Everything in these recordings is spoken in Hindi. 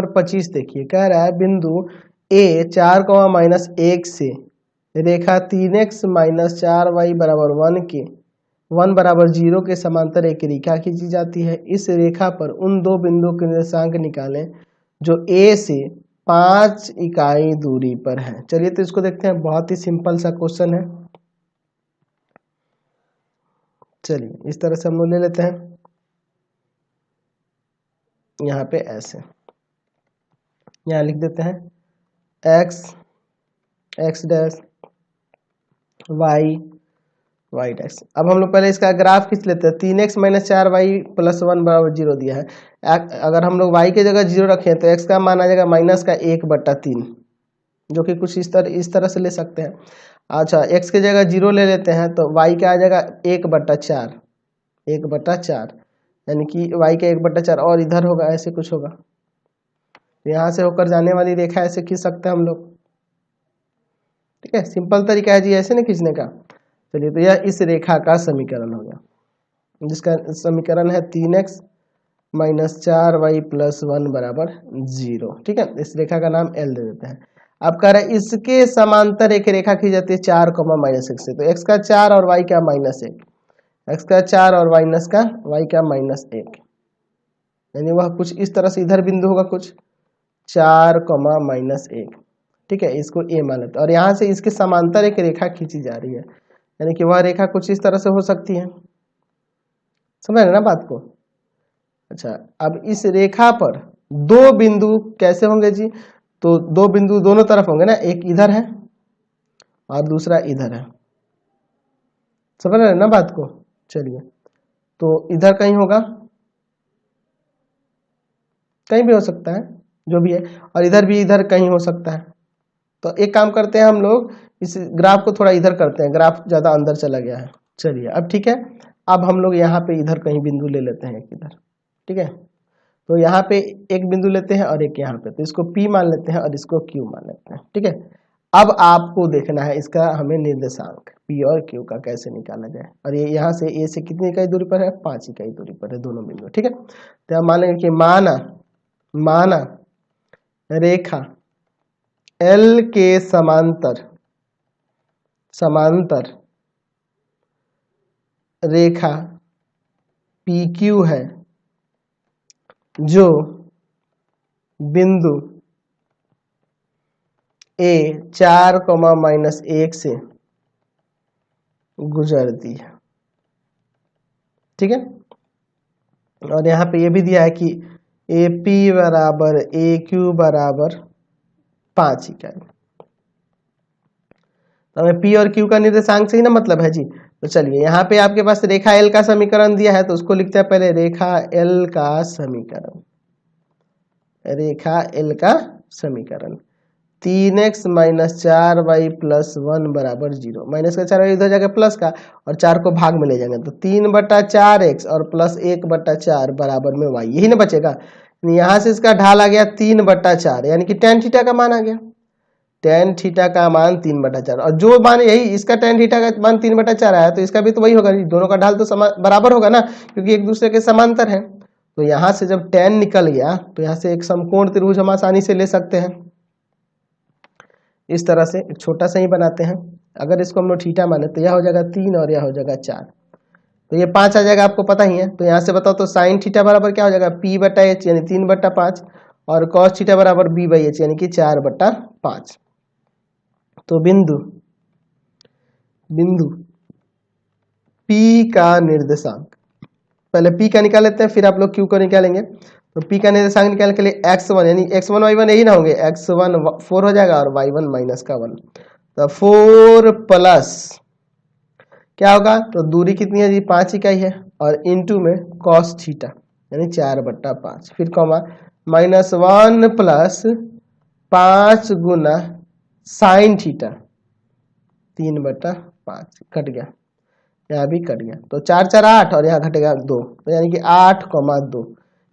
नंबर 25 देखिए, कह रहा है बिंदु ए 4, -1 से रेखा 3x - 4y बराबर 1 के 1 बराबर 0 के समांतर एक रेखा खींची जाती है। इस रेखा पर उन दो बिंदुओं के निर्देशांक निकालें जो ए से 5 इकाई दूरी पर है। चलिए तो इसको देखते हैं, बहुत ही सिंपल सा क्वेश्चन है। चलिए इस तरह से हम लोग ले लेते हैं, यहाँ पे ऐसे यहाँ लिख देते हैं x डैश y डैश। अब हम लोग पहले इसका ग्राफ खींच लेते हैं। 3x - 4y + 1 बराबर 0 दिया है। अगर हम लोग y की जगह 0 रखें तो x का मान आ जाएगा -1/3, जो कि कुछ इस तरह से ले सकते हैं। अच्छा, x की जगह 0 ले लेते हैं तो y का आ जाएगा 1/4, यानी कि y का 1/4 और इधर होगा, ऐसे कुछ होगा। यहाँ से होकर जाने वाली रेखा ऐसे खींच सकते हैं हम लोग। ठीक है, सिंपल तरीका है जी ऐसे नहीं खींचने का। चलिए तो यह इस रेखा का समीकरण हो गया, जिसका समीकरण है 3x - 4y + 1 बराबर 0। ठीक है, इस रेखा का नाम L दे देते हैं। अब कह रहे हैं इसके समांतर एक रेखा खींची जाती है 4, -1 से। तो x का 4 और y का -1, x का 4 और y का -1, यानी वह कुछ इस तरह से इधर बिंदु होगा कुछ 4, -1। ठीक है, इसको A मान लेते हैं। और यहाँ से इसके समांतर एक रेखा खींची जा रही है, यानी कि वह रेखा कुछ इस तरह से हो सकती है। समझ रहे ना बात को? अच्छा, अब इस रेखा पर दो बिंदु कैसे होंगे जी? तो दो बिंदु दोनों तरफ होंगे ना, एक इधर है और दूसरा इधर है। समझ रहे ना बात को? चलिए, तो इधर कहीं होगा, कहीं भी हो सकता है, जो भी है, और इधर भी इधर कहीं हो सकता है। तो एक काम करते हैं हम लोग, इस ग्राफ को थोड़ा इधर करते हैं, ग्राफ ज्यादा अंदर चला गया है। चलिए अब ठीक है, अब हम लोग यहाँ पे इधर कहीं बिंदु ले लेते हैं, एक इधर। ठीक है, तो यहाँ पे एक बिंदु लेते हैं और एक यहाँ पे, तो इसको P मान लेते हैं और इसको Q मान लेते हैं। ठीक है, अब आपको देखना है इसका हमें निर्देशांक P और Q का कैसे निकाला जाए। और ये यहाँ से A से कितनी इकाई दूरी पर है? 5 इकाई दूरी पर है दोनों बिंदु। ठीक है, तो हम मान लेंगे कि माना रेखा L के समांतर रेखा PQ है, जो बिंदु A 4, -1 से गुजरती है। ठीक है, और यहाँ पे ये भी दिया है कि AP बराबर AQ बराबर 5 इकाई। तो हमें P और Q का निर्देशांक से ही ना मतलब है जी। तो चलिए, यहाँ पे आपके पास रेखा L का समीकरण दिया है, तो उसको लिखते हैं पहले रेखा L का समीकरण। रेखा L का समीकरण 3x - 4y + 1 बराबर 0। माइनस का 4 इधर जाएगा प्लस का, और 4 को भाग में ले जाएंगे तो 3/4x और +1/4 बराबर में y, यही ना बचेगा। यहाँ से इसका ढाल आ गया 3/4, यानी कि tan थीटा का मान आ गया। tan थीटा का मान 3/4, और जो मान यही इसका tan थीटा का मान 3/4 आया, तो इसका भी तो वही होगा, दोनों का ढाल तो बराबर होगा ना, क्योंकि एक दूसरे के समांतर है। तो यहाँ से जब tan निकल गया तो यहाँ से एक समकोण त्रिभुज हम आसानी से ले सकते हैं। इस तरह से एक छोटा सा ही बनाते हैं। अगर इसको हम लोग थीटा माने तो यह हो जाएगा 3 और यह हो जाएगा 4, तो ये 5 आ जाएगा, आपको पता ही है। तो यहाँ से बताओ तो sin थीटा बराबर क्या हो जाएगा? P/H यानी 3/5, और cos थीटा बराबर B/H यानी कि 4/5। तो बिंदु P का निर्देशांक, पहले P का निकाल लेते हैं, फिर आप लोग Q को निकालेंगे। तो P का निर्देशांक निकालने के लिए x1 यानी x1 y1 यही ना होंगे, x1 4 हो जाएगा और y1 -1। तो 4 प्लस क्या होगा? तो दूरी कितनी है जी? 5 इकाई है, और इनटू में cos थीटा यानी 4/5, फिर कॉमा -1 प्लस 5 गुना साइन थीटा 3/5, कट गया, यहाँ भी कट गया, तो 4 4 8 और यहाँ घटेगा 2, तो यानी कि 8,2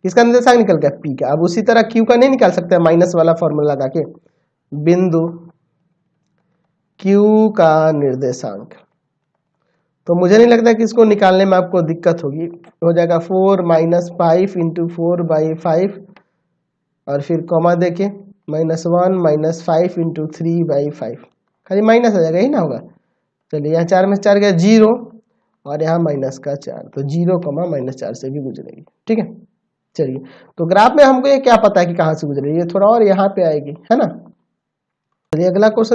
इसका निर्देशांक निकल गया P का। अब उसी तरह Q का नहीं निकाल सकते माइनस वाला फॉर्मूला लगा के? बिंदु Q का निर्देशांक, तो मुझे नहीं लगता कि इसको निकालने में आपको दिक्कत होगी। हो जाएगा 4 - 5 × 4/5 और फिर कॉमा देके -1 -5 इंटू 3/5, खाली माइनस आ जाएगा, ही ना होगा। चलिए यहाँ 4 में 4 गया 0 और यहाँ -4, तो 0, -4 से भी गुजरेगी। ठीक है, चलिए तो ग्राफ में हमको ये क्या पता है कि कहाँ से गुजरेगी, ये थोड़ा और यहाँ पे आएगी, है ना। चलिए अगला क्वेश्चन